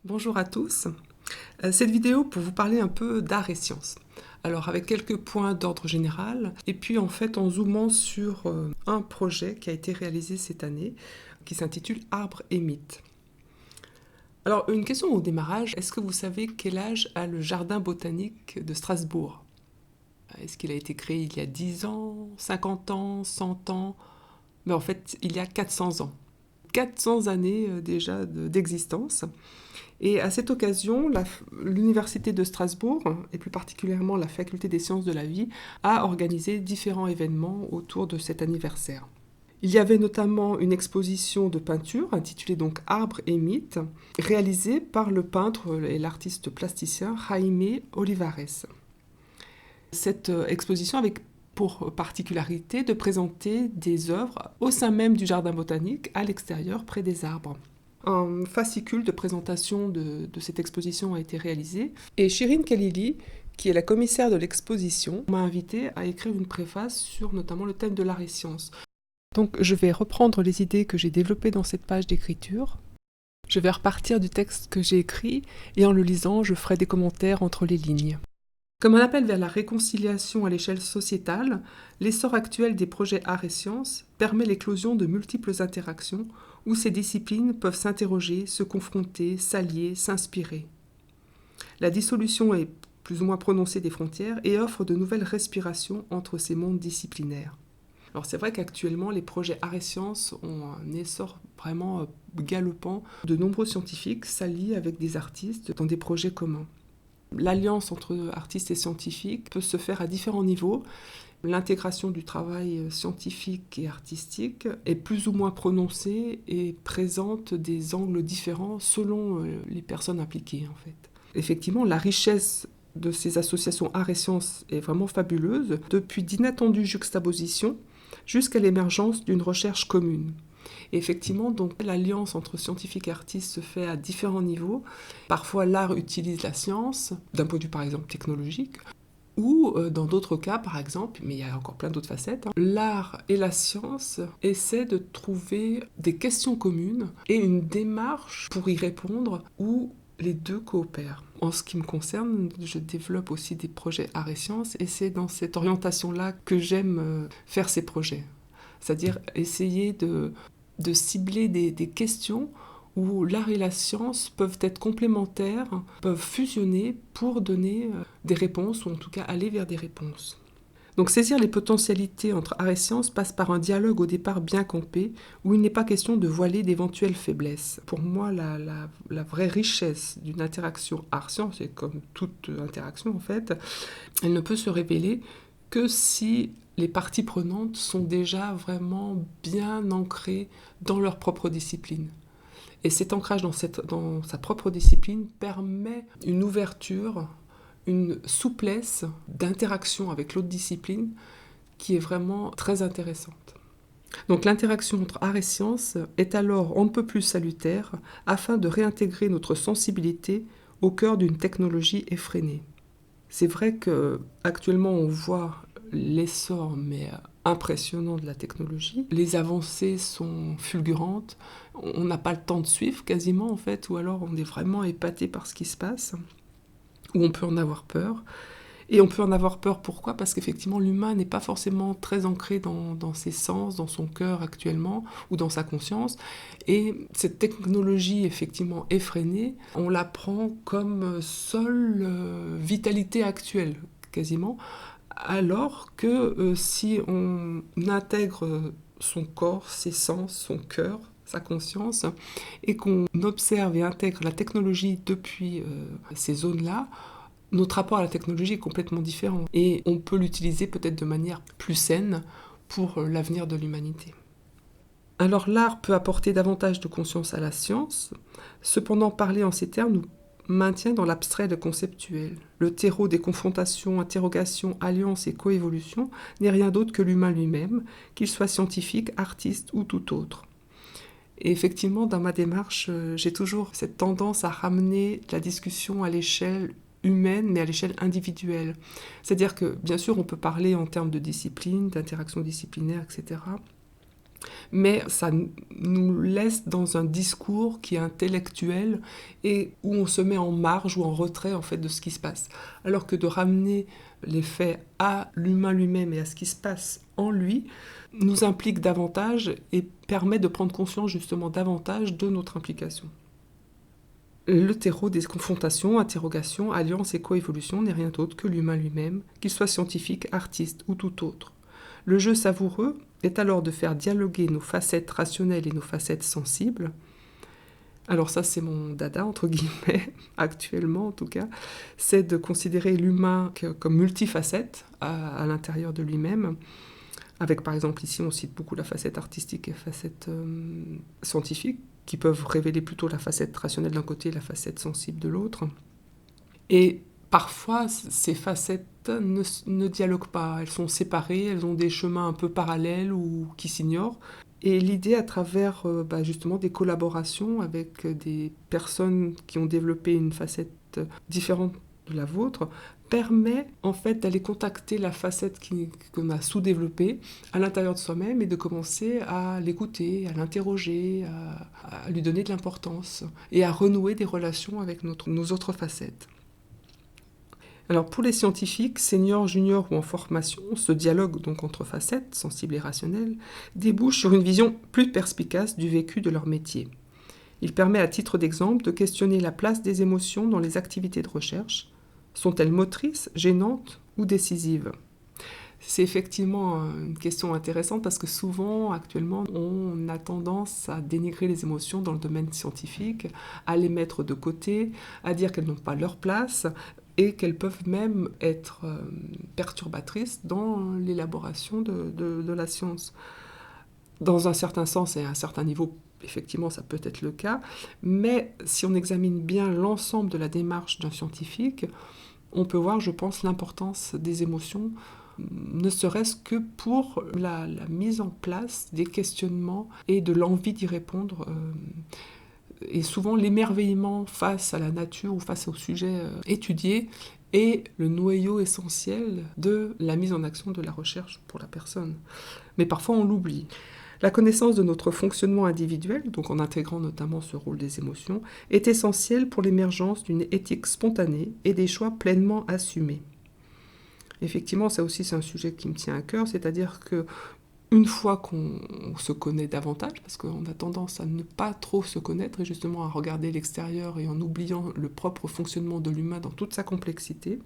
Bonjour à tous. Cette vidéo pour vous parler un peu d'art et sciences. Alors avec quelques points d'ordre général et puis en fait en zoomant sur un projet qui a été réalisé cette année qui s'intitule Arbres et mythes. Alors une question au démarrage, est-ce que vous savez quel âge a le jardin botanique de Strasbourg? Est-ce qu'il a été créé il y a 10 ans, 50 ans, 100 ans? Mais en fait il y a 400 ans. 400 années déjà d'existence. Et à cette occasion, l'Université de Strasbourg, et plus particulièrement la Faculté des sciences de la vie, a organisé différents événements autour de cet anniversaire. Il y avait notamment une exposition de peinture intitulée donc Arbres et mythes, réalisée par le peintre et l'artiste plasticien Jaime Olivares. Cette exposition avait pour particularité de présenter des œuvres au sein même du jardin botanique, à l'extérieur, près des arbres. Un fascicule de présentation de cette exposition a été réalisé. Et Shirin Khalili, qui est la commissaire de l'exposition, m'a invité à écrire une préface sur notamment le thème de l'art et sciences. Donc je vais reprendre les idées que j'ai développées dans cette page d'écriture. Je vais repartir du texte que j'ai écrit et en le lisant, je ferai des commentaires entre les lignes. Comme un appel vers la réconciliation à l'échelle sociétale, l'essor actuel des projets arts et sciences permet l'éclosion de multiples interactions où ces disciplines peuvent s'interroger, se confronter, s'allier, s'inspirer. La dissolution est plus ou moins prononcée des frontières et offre de nouvelles respirations entre ces mondes disciplinaires. Alors c'est vrai qu'actuellement, les projets arts et sciences ont un essor vraiment galopant. De nombreux scientifiques s'allient avec des artistes dans des projets communs. L'alliance entre artistes et scientifiques peut se faire à différents niveaux. L'intégration du travail scientifique et artistique est plus ou moins prononcée et présente des angles différents selon les personnes impliquées en fait. Effectivement, la richesse de ces associations arts et sciences est vraiment fabuleuse, depuis d'inattendues juxtapositions jusqu'à l'émergence d'une recherche commune. Et effectivement, donc, l'alliance entre scientifiques et artistes se fait à différents niveaux. Parfois, l'art utilise la science, d'un point de vue par exemple technologique, ou dans d'autres cas, par exemple, mais il y a encore plein d'autres facettes, l'art et la science essaient de trouver des questions communes et une démarche pour y répondre où les deux coopèrent. En ce qui me concerne, je développe aussi des projets arts et sciences et c'est dans cette orientation-là que j'aime faire ces projets. C'est-à-dire essayer de cibler des questions où l'art et la science peuvent être complémentaires, peuvent fusionner pour donner des réponses, ou en tout cas aller vers des réponses. Donc saisir les potentialités entre art et science passe par un dialogue au départ bien campé, où il n'est pas question de voiler d'éventuelles faiblesses. Pour moi, la vraie richesse d'une interaction art-science, et comme toute interaction en fait, elle ne peut se révéler que si les parties prenantes sont déjà vraiment bien ancrées dans leur propre discipline. Et cet ancrage dans sa propre discipline permet une ouverture, une souplesse d'interaction avec l'autre discipline qui est vraiment très intéressante. Donc l'interaction entre art et science est alors on ne peut plus salutaire afin de réintégrer notre sensibilité au cœur d'une technologie effrénée. C'est vrai qu'actuellement on voit l'essor mais impressionnant de la technologie. Les avancées sont fulgurantes. On n'a pas le temps de suivre quasiment en fait, ou alors on est vraiment épaté par ce qui se passe, ou on peut en avoir peur. Et on peut en avoir peur, pourquoi? Parce qu'effectivement, l'humain n'est pas forcément très ancré dans ses sens, dans son cœur actuellement, ou dans sa conscience. Et cette technologie, effectivement, effrénée, on la prend comme seule vitalité actuelle, quasiment. Alors que si on intègre son corps, ses sens, son cœur, sa conscience, et qu'on observe et intègre la technologie depuis ces zones-là, notre rapport à la technologie est complètement différent et on peut l'utiliser peut-être de manière plus saine pour l'avenir de l'humanité. Alors l'art peut apporter davantage de conscience à la science, cependant parler en ces termes nous maintient dans l'abstrait et le conceptuel. Le terreau des confrontations, interrogations, alliances et coévolutions n'est rien d'autre que l'humain lui-même, qu'il soit scientifique, artiste ou tout autre. Et effectivement, dans ma démarche, j'ai toujours cette tendance à ramener la discussion à l'échelle humaine, mais à l'échelle individuelle. C'est-à-dire que, bien sûr, on peut parler en termes de discipline, d'interaction disciplinaire, etc. mais ça nous laisse dans un discours qui est intellectuel et où on se met en marge ou en retrait en fait de ce qui se passe. Alors que de ramener les faits à l'humain lui-même et à ce qui se passe en lui nous implique davantage et permet de prendre conscience justement davantage de notre implication. Le terreau des confrontations, interrogations, alliances et coévolutions n'est rien d'autre que l'humain lui-même, qu'il soit scientifique, artiste ou tout autre. Le jeu savoureux est alors de faire dialoguer nos facettes rationnelles et nos facettes sensibles. Alors ça, c'est mon dada, entre guillemets, actuellement en tout cas, c'est de considérer l'humain comme multifacette à l'intérieur de lui-même, avec par exemple ici on cite beaucoup la facette artistique et la facette scientifique, qui peuvent révéler plutôt la facette rationnelle d'un côté et la facette sensible de l'autre. Et parfois, ces facettes ne dialoguent pas, elles sont séparées, elles ont des chemins un peu parallèles ou qui s'ignorent. Et l'idée, à travers justement des collaborations avec des personnes qui ont développé une facette différente de la vôtre, permet en fait d'aller contacter la facette qu'on a sous-développée à l'intérieur de soi-même et de commencer à l'écouter, à l'interroger, à lui donner de l'importance et à renouer des relations avec nos autres facettes. Alors pour les scientifiques, seniors, juniors ou en formation, ce dialogue donc entre facettes, sensibles et rationnelles, débouche sur une vision plus perspicace du vécu de leur métier. Il permet à titre d'exemple de questionner la place des émotions dans les activités de recherche. Sont-elles motrices, gênantes ou décisives ? C'est effectivement une question intéressante parce que souvent, actuellement, on a tendance à dénigrer les émotions dans le domaine scientifique, à les mettre de côté, à dire qu'elles n'ont pas leur place et qu'elles peuvent même être perturbatrices dans l'élaboration de la science. Dans un certain sens et à un certain niveau, effectivement, ça peut être le cas, mais si on examine bien l'ensemble de la démarche d'un scientifique, on peut voir, je pense, l'importance des émotions, ne serait-ce que pour la mise en place des questionnements et de l'envie d'y répondre, et souvent l'émerveillement face à la nature ou face au sujet étudié est le noyau essentiel de la mise en action de la recherche pour la personne. Mais parfois on l'oublie. La connaissance de notre fonctionnement individuel, donc en intégrant notamment ce rôle des émotions, est essentielle pour l'émergence d'une éthique spontanée et des choix pleinement assumés. Effectivement, ça aussi c'est un sujet qui me tient à cœur, c'est-à-dire que une fois qu'on se connaît davantage, parce qu'on a tendance à ne pas trop se connaître et justement à regarder l'extérieur et en oubliant le propre fonctionnement de l'humain dans toute sa complexité,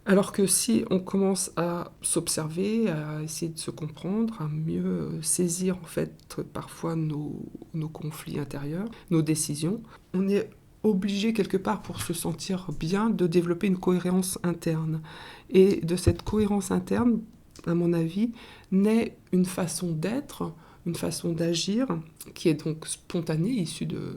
alors que si on commence à s'observer, à essayer de se comprendre, à mieux saisir en fait parfois nos conflits intérieurs, nos décisions, on est obligé quelque part pour se sentir bien de développer une cohérence interne. Et de cette cohérence interne, à mon avis, naît une façon d'être, une façon d'agir qui est donc spontanée, issue de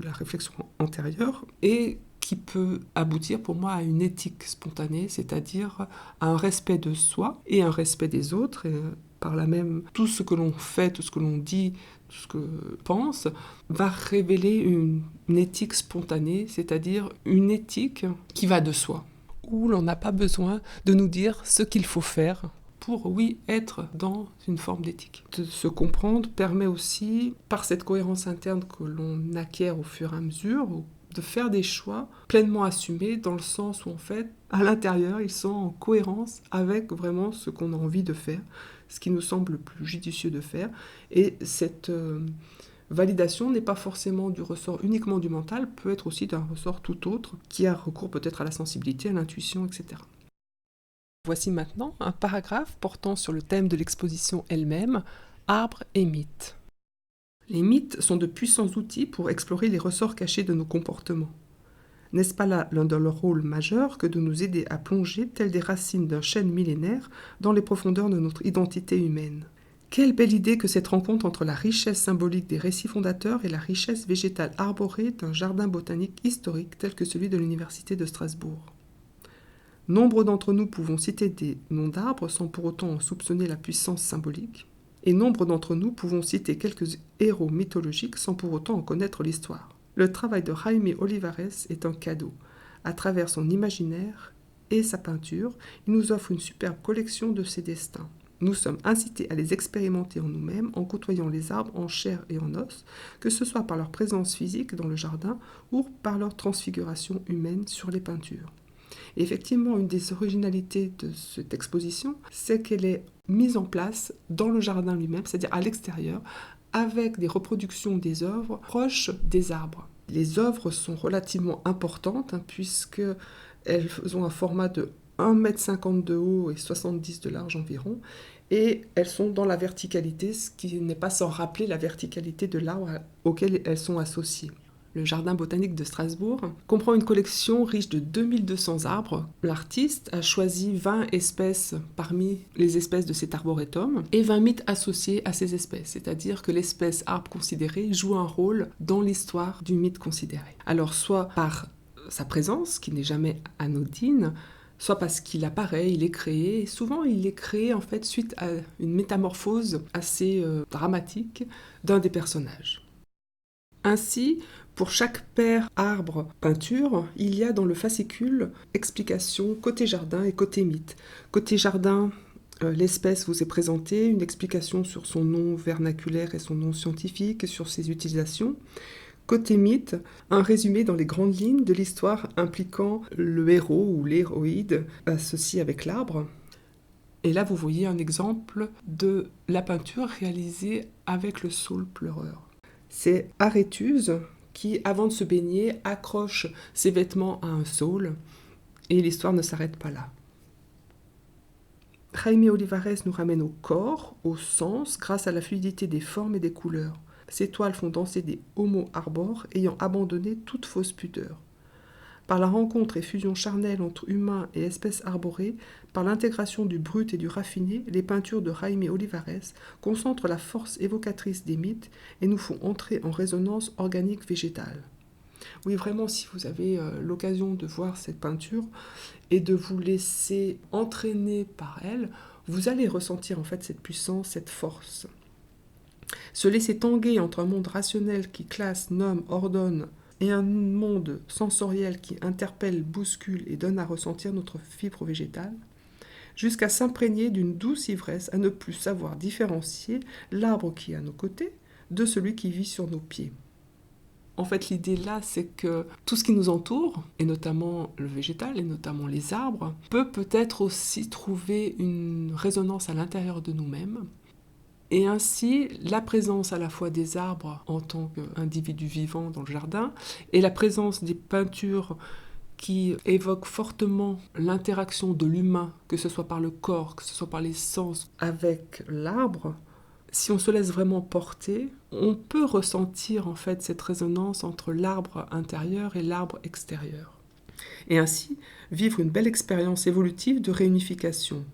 la réflexion antérieure et qui peut aboutir pour moi à une éthique spontanée, c'est-à-dire à un respect de soi et un respect des autres, et par là même tout ce que l'on fait, tout ce que l'on dit, tout ce que l'on pense, va révéler une éthique spontanée, c'est-à-dire une éthique qui va de soi, où l'on n'a pas besoin de nous dire ce qu'il faut faire pour, oui, être dans une forme d'éthique. De se comprendre permet aussi, par cette cohérence interne que l'on acquiert au fur et à mesure, de faire des choix pleinement assumés dans le sens où en fait, à l'intérieur, ils sont en cohérence avec vraiment ce qu'on a envie de faire, ce qui nous semble le plus judicieux de faire. Et cette validation n'est pas forcément du ressort uniquement du mental, peut être aussi d'un ressort tout autre, qui a recours peut-être à la sensibilité, à l'intuition, etc. Voici maintenant un paragraphe portant sur le thème de l'exposition elle-même, Arbres et mythes. Les mythes sont de puissants outils pour explorer les ressorts cachés de nos comportements. N'est-ce pas là l'un de leurs rôles majeurs que de nous aider à plonger, telles des racines d'un chêne millénaire, dans les profondeurs de notre identité humaine ? Quelle belle idée que cette rencontre entre la richesse symbolique des récits fondateurs et la richesse végétale arborée d'un jardin botanique historique tel que celui de l'Université de Strasbourg. Nombre d'entre nous pouvons citer des noms d'arbres sans pour autant en soupçonner la puissance symbolique. Et nombre d'entre nous pouvons citer quelques héros mythologiques sans pour autant en connaître l'histoire. Le travail de Jaime Olivares est un cadeau. À travers son imaginaire et sa peinture, il nous offre une superbe collection de ses destins. Nous sommes incités à les expérimenter en nous-mêmes en côtoyant les arbres en chair et en os, que ce soit par leur présence physique dans le jardin ou par leur transfiguration humaine sur les peintures. Et effectivement, une des originalités de cette exposition, c'est qu'elle est mise en place dans le jardin lui-même, c'est-à-dire à l'extérieur, avec des reproductions des œuvres proches des arbres. Les œuvres sont relativement importantes, puisqu'elles ont un format de 1,50 m de haut et 70 de large environ, et elles sont dans la verticalité, ce qui n'est pas sans rappeler la verticalité de l'arbre auquel elles sont associées. Le jardin botanique de Strasbourg comprend une collection riche de 2200 arbres. L'artiste a choisi 20 espèces parmi les espèces de cet arboretum et 20 mythes associés à ces espèces, c'est-à-dire que l'espèce arbre considéré joue un rôle dans l'histoire du mythe considéré. Alors soit par sa présence, qui n'est jamais anodine, soit parce qu'il apparaît, il est créé, et souvent il est créé en fait suite à une métamorphose assez dramatique d'un des personnages. Ainsi, pour chaque paire arbre-peinture, il y a dans le fascicule explication côté jardin et côté mythe. Côté jardin, l'espèce vous est présentée, une explication sur son nom vernaculaire et son nom scientifique, sur ses utilisations. Côté mythe, un résumé dans les grandes lignes de l'histoire impliquant le héros ou l'héroïde associé avec l'arbre. Et là, vous voyez un exemple de la peinture réalisée avec le saule pleureur. C'est Aréthuse qui, avant de se baigner, accroche ses vêtements à un saule, et l'histoire ne s'arrête pas là. Jaime Olivares nous ramène au corps, au sens, grâce à la fluidité des formes et des couleurs. Ces toiles font danser des homo arbores ayant abandonné toute fausse pudeur. Par la rencontre et fusion charnelle entre humains et espèces arborées, par l'intégration du brut et du raffiné, les peintures de Jaime Olivares concentrent la force évocatrice des mythes et nous font entrer en résonance organique végétale. Oui, vraiment, si vous avez l'occasion de voir cette peinture et de vous laisser entraîner par elle, vous allez ressentir en fait cette puissance, cette force. Se laisser tanguer entre un monde rationnel qui classe, nomme, ordonne, et un monde sensoriel qui interpelle, bouscule et donne à ressentir notre fibre végétale, jusqu'à s'imprégner d'une douce ivresse à ne plus savoir différencier l'arbre qui est à nos côtés de celui qui vit sur nos pieds. En fait, l'idée là, c'est que tout ce qui nous entoure, et notamment le végétal, et notamment les arbres, peut-être aussi trouver une résonance à l'intérieur de nous-mêmes. Et ainsi, la présence à la fois des arbres en tant qu'individus vivants dans le jardin et la présence des peintures qui évoquent fortement l'interaction de l'humain, que ce soit par le corps, que ce soit par les sens, avec l'arbre, si on se laisse vraiment porter, on peut ressentir en fait cette résonance entre l'arbre intérieur et l'arbre extérieur. Et ainsi, vivre une belle expérience évolutive de réunification.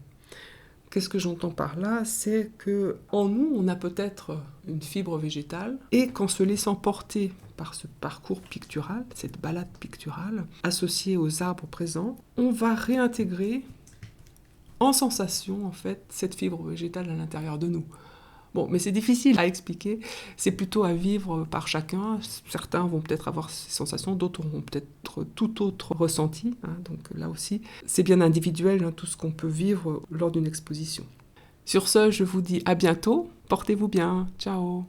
Qu'est-ce que j'entends par là? C'est qu'en nous, on a peut-être une fibre végétale et qu'en se laissant porter par ce parcours pictural, cette balade picturale, associée aux arbres présents, on va réintégrer en sensation, en fait, cette fibre végétale à l'intérieur de nous. Bon, mais c'est difficile à expliquer, c'est plutôt à vivre par chacun. Certains vont peut-être avoir ces sensations, d'autres auront peut-être tout autre ressenti. Donc là aussi, c'est bien individuel, tout ce qu'on peut vivre lors d'une exposition. Sur ce, je vous dis à bientôt, portez-vous bien, ciao.